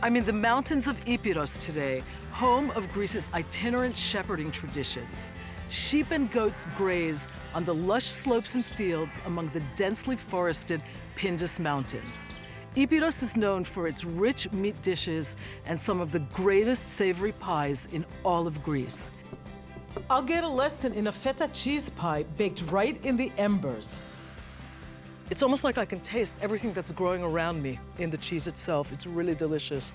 I'm in the mountains of Epiros today, home of Greece's itinerant shepherding traditions. Sheep and goats graze on the lush slopes and fields among the densely forested Pindus Mountains. Epiros is known for its rich meat dishes and some of the greatest savory pies in all of Greece. I'll get a lesson in a feta cheese pie baked right in the embers. It's almost like I can taste everything that's growing around me in the cheese itself. It's really delicious.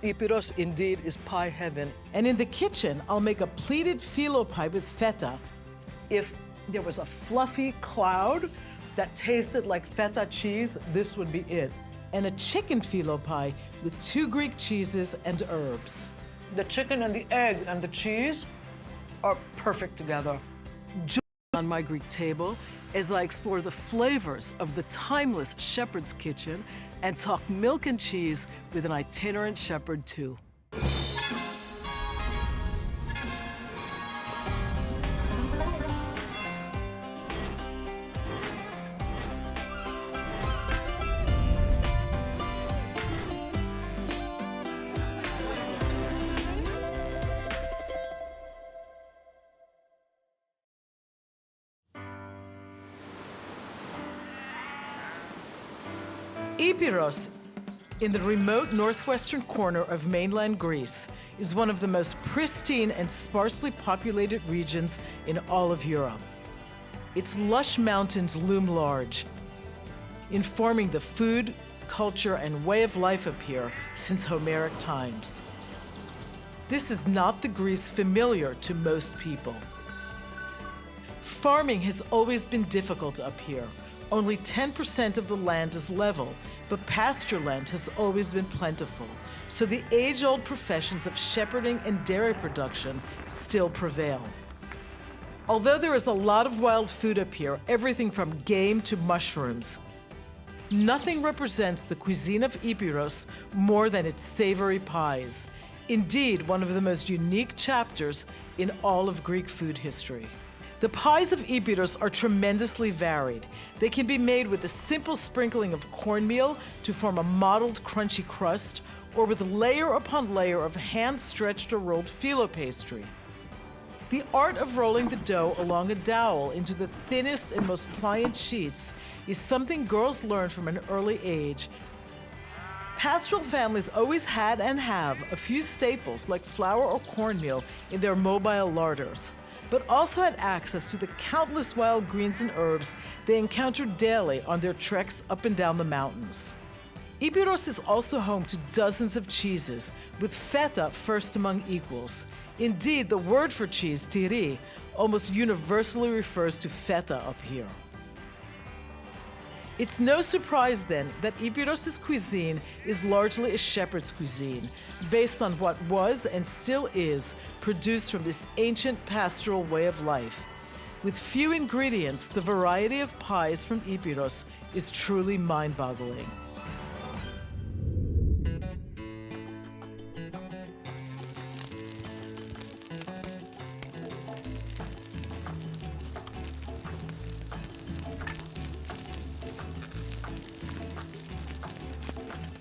Epiros indeed is pie heaven. And in the kitchen, I'll make a pleated phyllo pie with feta. If there was a fluffy cloud that tasted like feta cheese, this would be it. And a chicken-phyllo pie with 2 Greek cheeses and herbs. The chicken and the egg and the cheese are perfect together. Join me on My Greek Table as I explore the flavors of the timeless shepherd's kitchen and talk milk and cheese with an itinerant shepherd too. Epiros, in the remote northwestern corner of mainland Greece, is one of the most pristine and sparsely populated regions in all of Europe. Its lush mountains loom large, informing the food, culture, and way of life up here since Homeric times. This is not the Greece familiar to most people. Farming has always been difficult up here. Only 10% of the land is level, but pasture land has always been plentiful, so the age-old professions of shepherding and dairy production still prevail. Although there is a lot of wild food up here, everything from game to mushrooms, nothing represents the cuisine of Epiros more than its savory pies. Indeed, one of the most unique chapters in all of Greek food history. The pies of Epiros are tremendously varied. They can be made with a simple sprinkling of cornmeal to form a mottled, crunchy crust, or with layer upon layer of hand-stretched or rolled phyllo pastry. The art of rolling the dough along a dowel into the thinnest and most pliant sheets is something girls learn from an early age. Pastoral families always had and have a few staples like flour or cornmeal in their mobile larders, but also had access to the countless wild greens and herbs they encountered daily on their treks up and down the mountains. Epiros is also home to dozens of cheeses, with feta first among equals. Indeed, the word for cheese, tiri, almost universally refers to feta up here. It's no surprise then that Epiros' cuisine is largely a shepherd's cuisine, based on what was and still is produced from this ancient pastoral way of life. With few ingredients, the variety of pies from Epiros is truly mind-boggling.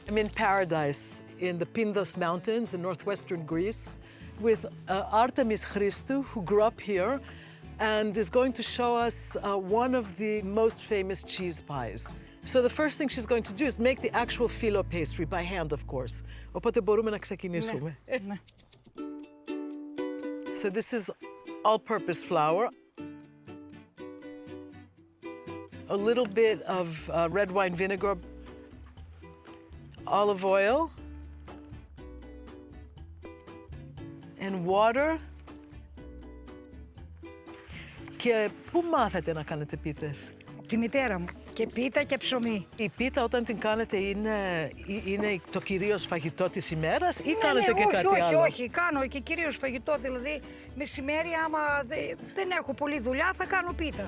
I'm in paradise in the Pindus Mountains in northwestern Greece with Artemis Christou, who grew up here and is going to show us one of the most famous cheese pies. So the first thing she's going to do is make the actual phyllo pastry by hand, of course. Οπότε μπορούμε να ξεκινήσουμε. So this is all-purpose flour. A little bit of red wine vinegar, olive oil, and water. Και πού μάθατε να κάνετε πίτες? Τη μητέρα μου. Και πίτα και ψωμί. Η πίτα όταν την κάνετε είναι το κυρίως φαγητό της ημέρας ή κάνετε και κάτι άλλο? Όχι, κάνω και κυρίως φαγητό. Δηλαδή, μεσημέρι άμα δεν έχω πολλή δουλειά θα κάνω πίτα.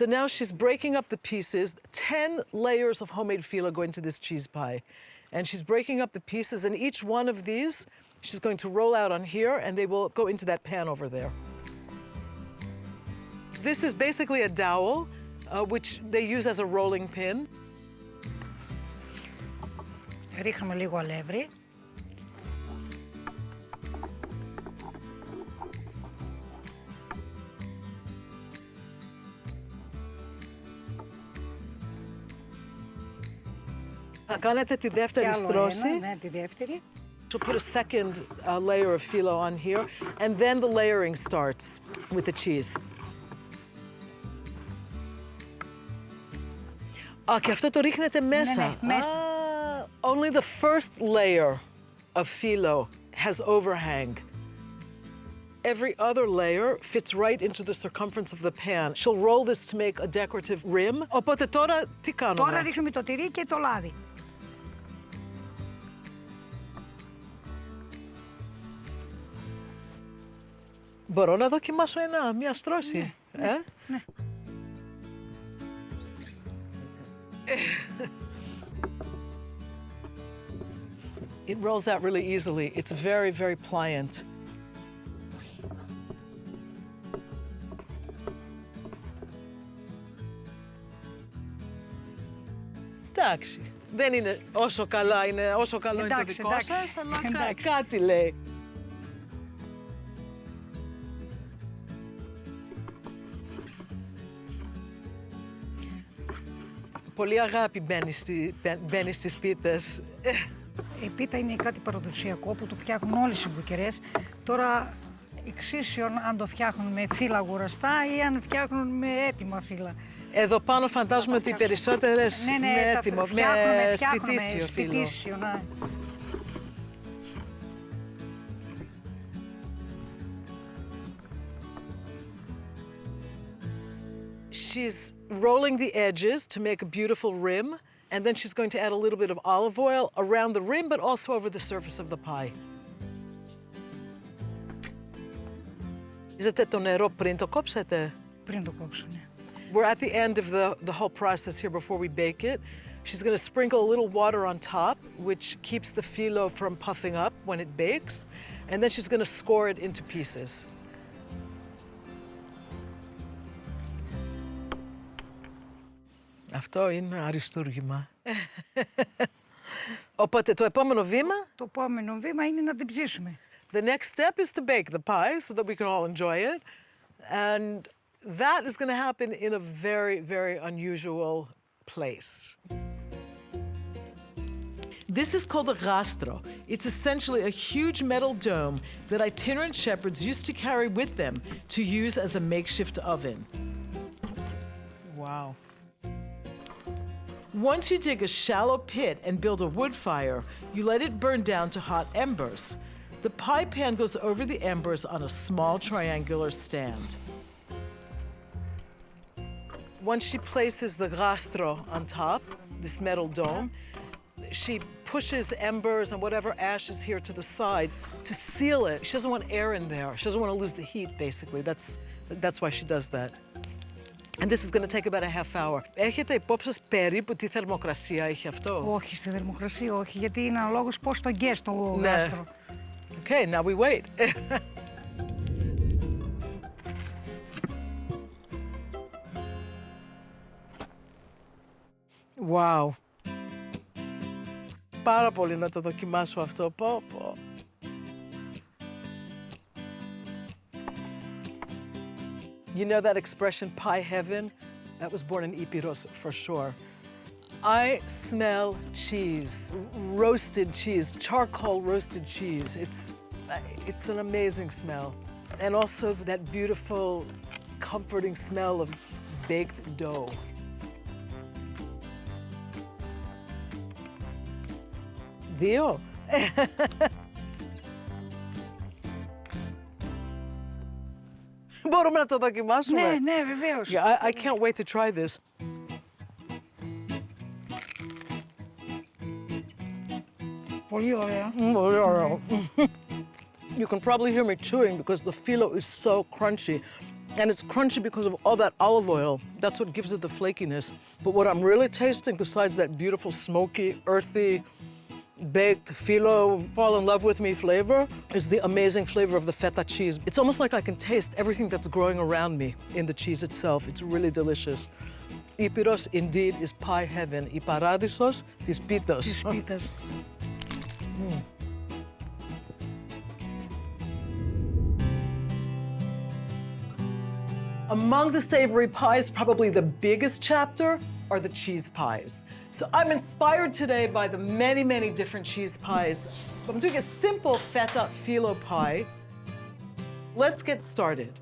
So now she's breaking up the pieces. 10 layers of homemade phyllo go into this cheese pie. And she's breaking up the pieces, and each one of these she's going to roll out on here, and they will go into that pan over there. This is basically a dowel, which they use as a rolling pin. Ρίχνουμε λίγο αλεύρι. Θα κάνετε τη δεύτερη στρώση. Ναι, τη δεύτερη. She'll put a second layer of phyllo on here, and then the layering starts with the cheese. Και αυτό το ρίχνετε μέσα. Ναι, μέσα. Only the first layer of phyllo has overhang. Every other layer fits right into the circumference of the pan. She'll roll this to make a decorative rim. Οπότε τώρα τι κάνουμε? Τώρα ρίχνουμε το τυρί και το λάδι. Μπορώ να δοκιμάσω μια στρώση? Ναι, ναι. It rolls out really easily. It's very, very pliant. Εντάξει, δεν είναι όσο καλά είναι, όσο καλό είναι το δικό σας, αλλά κάτι λέει. Πολύ αγάπη μπαίνει στις πίτες. Η πίτα είναι κάτι παραδοσιακό που το φτιάχνουν όλες οι μπουκερές. Τώρα εξίσιον αν το φτιάχνουν με φύλλα αγοραστά ή αν φτιάχνουν με έτοιμα φύλλα. Εδώ πάνω φαντάζομαι ότι οι περισσότερες ναι, με έτοιμο, με σπιτίσιο φύλλο. Ναι. She's rolling the edges to make a beautiful rim, and then she's going to add a little bit of olive oil around the rim, but also over the surface of the pie. Ζετε το νερό πριν το κόψετε? Πριν το κόψω, ναι. We're at the end of the whole process here before we bake it. She's going to sprinkle a little water on top, which keeps the phyllo from puffing up when it bakes, and then she's going to score it into pieces. Αυτό είναι αριστούργημα. Οπότε το επόμενο βήμα? Το επόμενο βήμα είναι να την ψήσουμε. The next step is to bake the pie so that we can all enjoy it. And that is going to happen in a very, very unusual place. This is called a gastro. It's essentially a huge metal dome that itinerant shepherds used to carry with them to use as a makeshift oven. Wow. Once you dig a shallow pit and build a wood fire, you let it burn down to hot embers. The pie pan goes over the embers on a small triangular stand. Once she places the gastro on top, this metal dome, she pushes embers and whatever ashes here to the side to seal it. She doesn't want air in there. She doesn't want to lose the heat, basically. That's why she does that. And this is going to take about a half hour. Έχετε υπόψη σας περίπου τι θερμοκρασία έχει αυτό? Όχι, στη θερμοκρασία όχι, γιατί είναι αναλόγως πώς το γκες το γάστρο. Okay, now we wait. Wow. Πάρα πολύ να το δοκιμάσω αυτό. Πω. You know that expression, pie heaven? That was born in Epiros for sure. I smell cheese, roasted cheese, charcoal roasted cheese. It's an amazing smell. And also that beautiful, comforting smell of baked dough. Dio. Μπορούμε να το δοκιμάσουμε? Ναι, βεβαίως. Yeah, I can't wait to try this. Πολύ ωραία. Πολύ ωραίο. You can probably hear me chewing because the phyllo is so crunchy. And it's crunchy because of all that olive oil. That's what gives it the flakiness. But what I'm really tasting, besides that beautiful, smoky, earthy, baked phyllo, fall in love with me flavor, is the amazing flavor of the feta cheese. It's almost like I can taste everything that's growing around me in the cheese itself. It's really delicious. Epiros indeed is pie heaven. Η παράδεισος της πίτας. Της πίτας. Among the savory pies, probably the biggest chapter are the cheese pies. So I'm inspired today by the many, many different cheese pies. I'm doing a simple feta phyllo pie. Let's get started.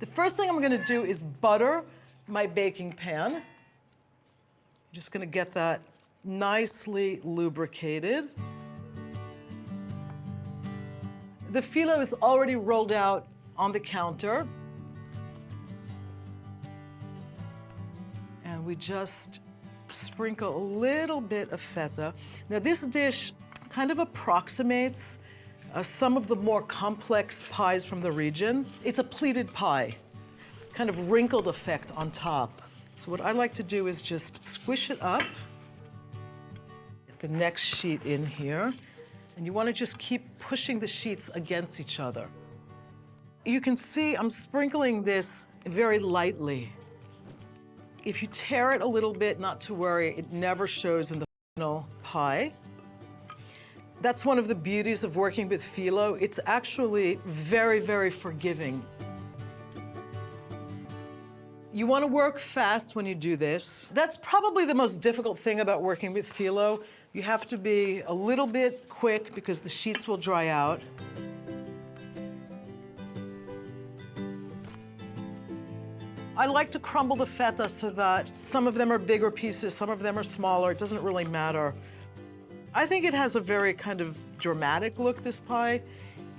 The first thing I'm gonna do is butter my baking pan. I'm just gonna get that nicely lubricated. The phyllo is already rolled out on the counter. And we just sprinkle a little bit of feta. Now this dish kind of approximates some of the more complex pies from the region. It's a pleated pie, kind of wrinkled effect on top. So what I like to do is just squish it up, get the next sheet in here, and you want to just keep pushing the sheets against each other. You can see I'm sprinkling this very lightly. If you tear it a little bit, not to worry, it never shows in the final pie. That's one of the beauties of working with phyllo. It's actually very, very forgiving. You want to work fast when you do this. That's probably the most difficult thing about working with phyllo. You have to be a little bit quick because the sheets will dry out. I like to crumble the feta so that some of them are bigger pieces, some of them are smaller. It doesn't really matter. I think it has a very kind of dramatic look, this pie,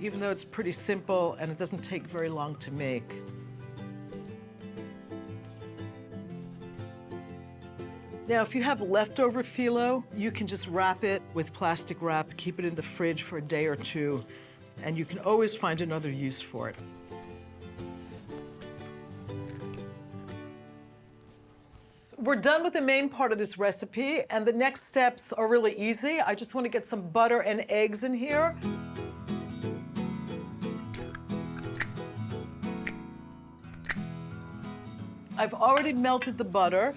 even though it's pretty simple and it doesn't take very long to make. Now, if you have leftover phyllo, you can just wrap it with plastic wrap, keep it in the fridge for a day or two, and you can always find another use for it. We're done with the main part of this recipe, and the next steps are really easy. I just want to get some butter and eggs in here. I've already melted the butter.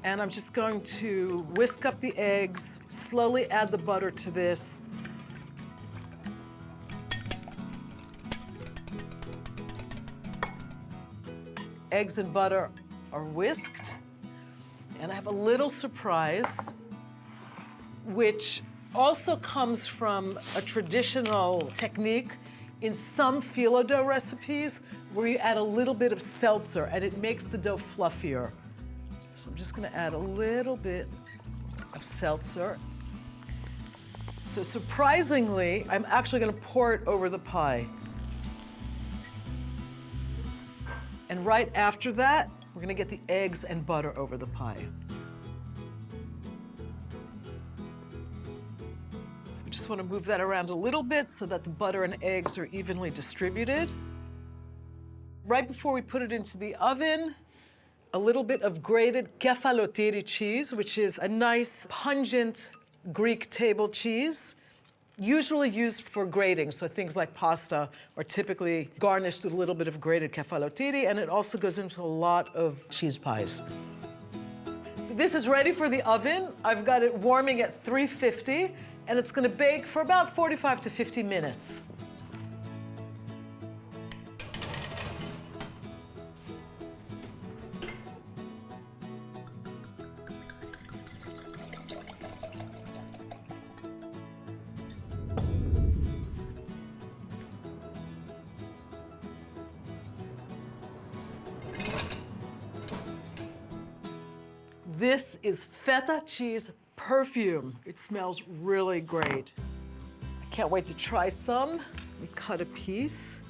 And I'm just going to whisk up the eggs, slowly add the butter to this. Eggs and butter are whisked. And I have a little surprise, which also comes from a traditional technique in some phyllo dough recipes where you add a little bit of seltzer and it makes the dough fluffier. So I'm just gonna add a little bit of seltzer. So surprisingly, I'm actually gonna pour it over the pie. And right after that, we're gonna get the eggs and butter over the pie. So we just wanna move that around a little bit so that the butter and eggs are evenly distributed. Right before we put it into the oven, a little bit of grated Chicken-Phyllo cheese, which is a nice, pungent Greek table cheese, usually used for grating. So things like pasta are typically garnished with a little bit of grated Chicken-Phyllo, and it also goes into a lot of cheese pies. So this is ready for the oven. I've got it warming at 350, and it's gonna bake for about 45 to 50 minutes. This is feta cheese perfume. It smells really great. I can't wait to try some. Let me cut a piece.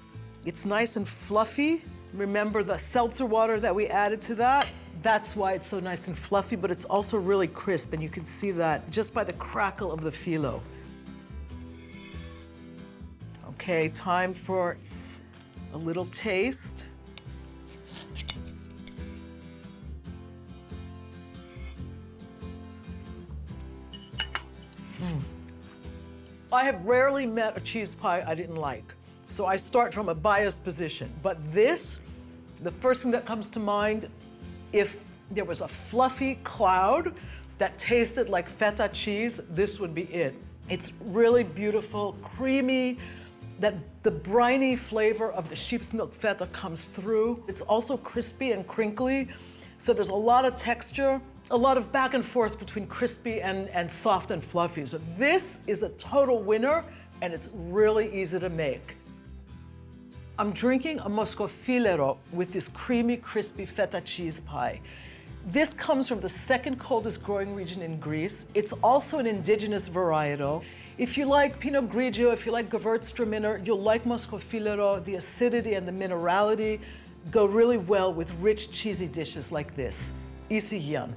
It's nice and fluffy. Remember the seltzer water that we added to that? That's why it's so nice and fluffy, but it's also really crisp, and you can see that just by the crackle of the phyllo. Okay, time for a little taste. I have rarely met a cheese pie I didn't like. So I start from a biased position. But this, the first thing that comes to mind, if there was a fluffy cloud that tasted like feta cheese, this would be it. It's really beautiful, creamy, that the briny flavor of the sheep's milk feta comes through. It's also crispy and crinkly, so there's a lot of texture, a lot of back and forth between crispy and soft and fluffy. So this is a total winner, and it's really easy to make. I'm drinking a moschofilero with this creamy, crispy feta cheese pie. This comes from the second coldest growing region in Greece. It's also an indigenous varietal. If you like Pinot Grigio, if you like Gewürztraminer, you'll like moschofilero. The acidity and the minerality go really well with rich, cheesy dishes like this. Isi yian.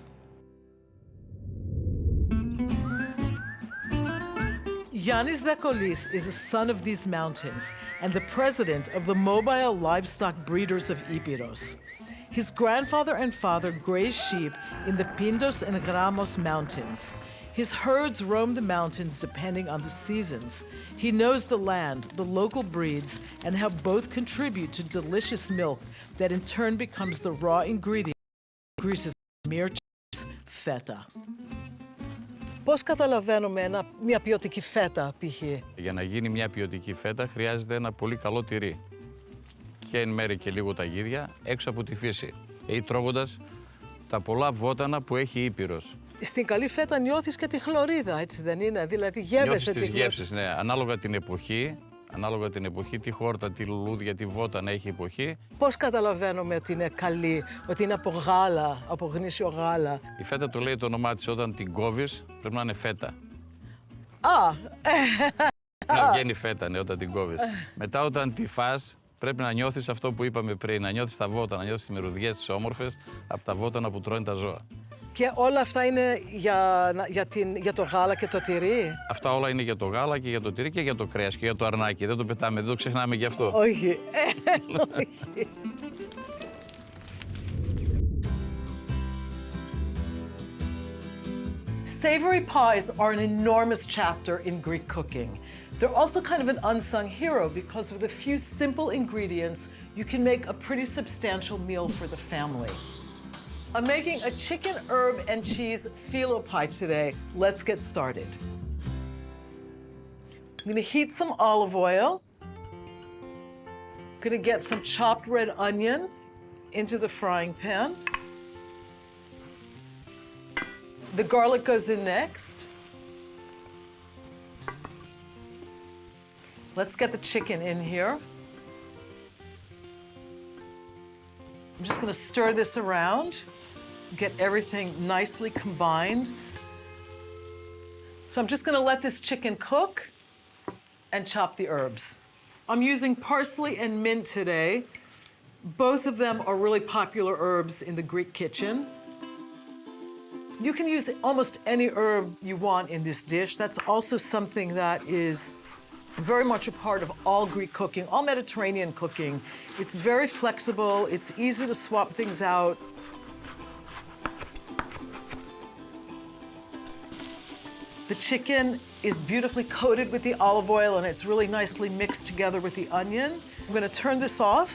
Yannis Kochilas is a son of these mountains and the president of the mobile livestock breeders of Epiros. His grandfather and father grazed sheep in the Pindos and Gramos mountains. His herds roam the mountains depending on the seasons. He knows the land, the local breeds, and how both contribute to delicious milk that in turn becomes the raw ingredient of Greece's mere cheese, feta. Πώς καταλαβαίνουμε μια ποιοτική φέτα, π.χ.? Για να γίνει μια ποιοτική φέτα χρειάζεται ένα πολύ καλό τυρί. Και εν μέρει και λίγο ταγίδια έξω από τη φύση. Ή τρώγοντας τα πολλά βότανα που έχει η Epiros. Στην καλή φέτα νιώθεις και τη χλωρίδα, έτσι δεν είναι? Δηλαδή γεύεσαι τις γεύσεις, ναι. Ανάλογα την εποχή, τι χόρτα, τι λουλούδια, τι βότανα έχει η εποχή. Πώς καταλαβαίνουμε ότι είναι καλή, ότι είναι από γάλα, από γνήσιο γάλα? Η φέτα το λέει το όνομά της, όταν την κόβεις πρέπει να είναι φέτα. Να βγαίνει φέτα, ναι, όταν την κόβεις. Μετά όταν τη φας, πρέπει να νιώθεις αυτό που είπαμε πριν, να νιώθεις τα βότανα, να νιώθεις τις μυρωδιές, τις όμορφες, από τα βότανα που τρώνε τα ζώα. Και όλα αυτά είναι για το γάλα και το τυρί? Αυτά όλα είναι για το γάλα και για το τυρί και για το κρέας και για το αρνάκι. Δεν το πετάμε, δεν το ξεχνάμε γι' αυτό. Όχι. Όχι. Savory pies are an enormous chapter in Greek cooking. They're also kind of an unsung hero because with a few simple ingredients, you can make a pretty substantial meal for the family. I'm making a chicken, herb, and cheese phyllo pie today. Let's get started. I'm gonna heat some olive oil. I'm gonna get some chopped red onion into the frying pan. The garlic goes in next. Let's get the chicken in here. I'm just gonna stir this around, get everything nicely combined. So I'm just gonna let this chicken cook and chop the herbs. I'm using parsley and mint today. Both of them are really popular herbs in the Greek kitchen. You can use almost any herb you want in this dish. That's also something that is very much a part of all Greek cooking, all Mediterranean cooking. It's very flexible, it's easy to swap things out. The chicken is beautifully coated with the olive oil and it's really nicely mixed together with the onion. I'm gonna turn this off,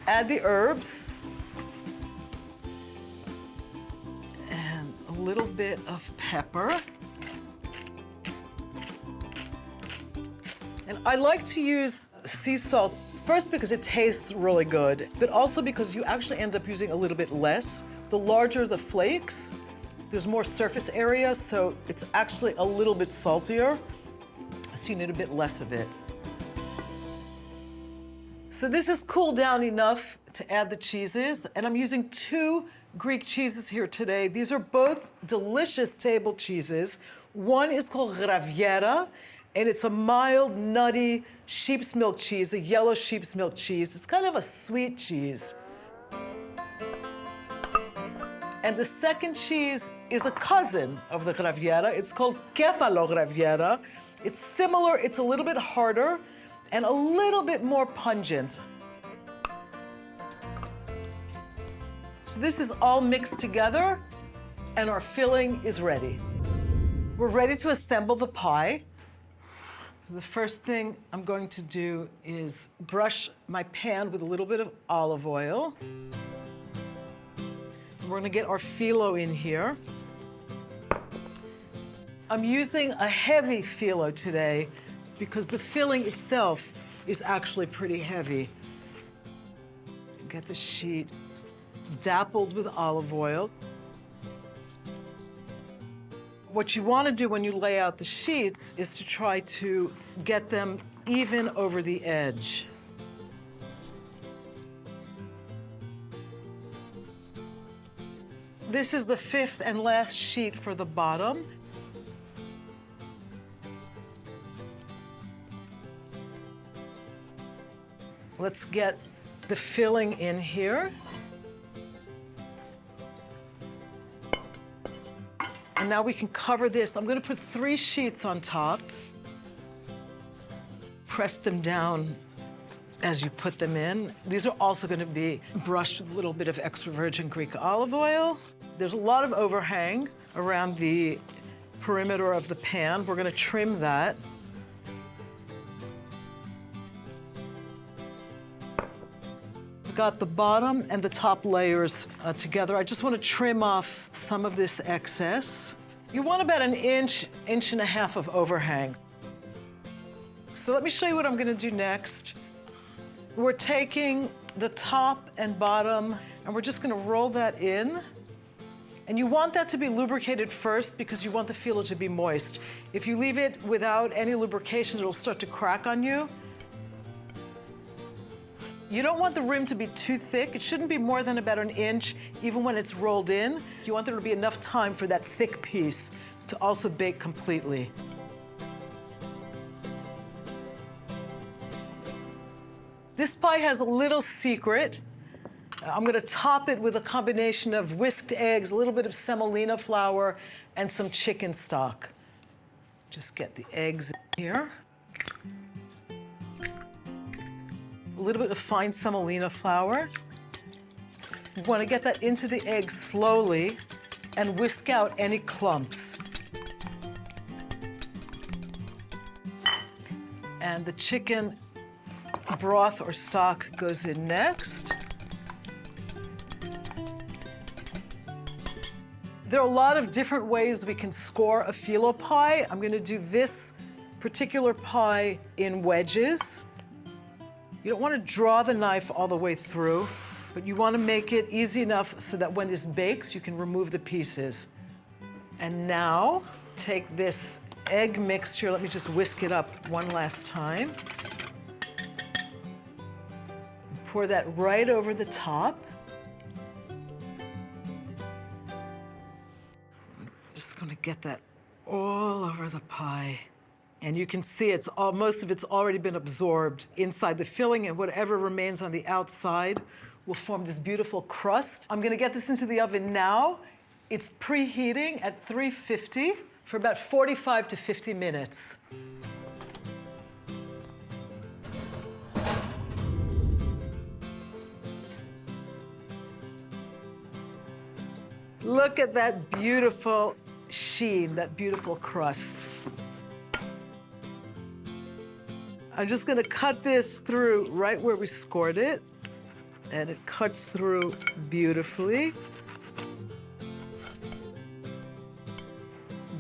add the herbs, and a little bit of pepper. And I like to use sea salt, first because it tastes really good, but also because you actually end up using a little bit less. The larger the flakes, there's more surface area, so it's actually a little bit saltier, so you need a bit less of it. So this is cooled down enough to add the cheeses, and I'm using 2 Greek cheeses here today. These are both delicious table cheeses. One is called graviera, and it's a mild, nutty sheep's milk cheese, a yellow sheep's milk cheese. It's kind of a sweet cheese. And the second cheese is a cousin of the graviera. It's called Chicken-Phyllo graviera. It's similar, it's a little bit harder and a little bit more pungent. So this is all mixed together and our filling is ready. We're ready to assemble the pie. The first thing I'm going to do is brush my pan with a little bit of olive oil. We're gonna get our phyllo in here. I'm using a heavy phyllo today because the filling itself is actually pretty heavy. Get the sheet dappled with olive oil. What you want to do when you lay out the sheets is to try to get them even over the edge. This is the 5th and last sheet for the bottom. Let's get the filling in here. And now we can cover this. I'm going to put 3 sheets on top. Press them down as you put them in. These are also going to be brushed with a little bit of extra virgin Greek olive oil. There's a lot of overhang around the perimeter of the pan. We're going to trim that. I've got the bottom and the top layers together. I just want to trim off some of this excess. You want about an inch, inch and a half of overhang. So let me show you what I'm going to do next. We're taking the top and bottom and we're just going to roll that in. And you want that to be lubricated first because you want the phyllo to be moist. If you leave it without any lubrication, it'll start to crack on you. You don't want the rim to be too thick. It shouldn't be more than about an inch, even when it's rolled in. You want there to be enough time for that thick piece to also bake completely. This pie has a little secret. I'm gonna top it with a combination of whisked eggs, a little bit of semolina flour, and some chicken stock. Just get the eggs in here. A little bit of fine semolina flour. You want to get that into the egg slowly and whisk out any clumps. And the chicken broth or stock goes in next. There are a lot of different ways we can score a phyllo pie. I'm going to do this particular pie in wedges. You don't want to draw the knife all the way through, but you want to make it easy enough so that when this bakes, you can remove the pieces. And now, take this egg mixture. Let me just whisk it up one last time. Pour that right over the top. Just going to get that all over the pie. And you can see most of it's already been absorbed inside the filling, and whatever remains on the outside will form this beautiful crust. I'm gonna get this into the oven now. It's preheating at 350 for about 45 to 50 minutes. Look at that beautiful sheen, that beautiful crust. I'm just gonna cut this through right where we scored it, and it cuts through beautifully.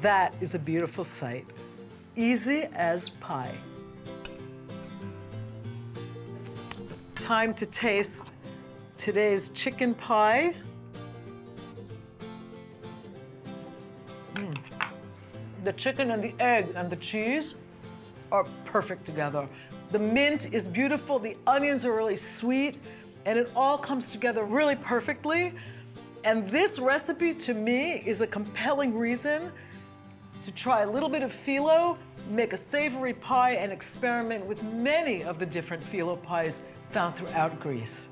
That is a beautiful sight. Easy as pie. Time to taste today's chicken pie. The chicken and the egg and the cheese are perfect together. The mint is beautiful, the onions are really sweet, and it all comes together really perfectly. And this recipe, to me, is a compelling reason to try a little bit of phyllo, make a savory pie, and experiment with many of the different phyllo pies found throughout Greece.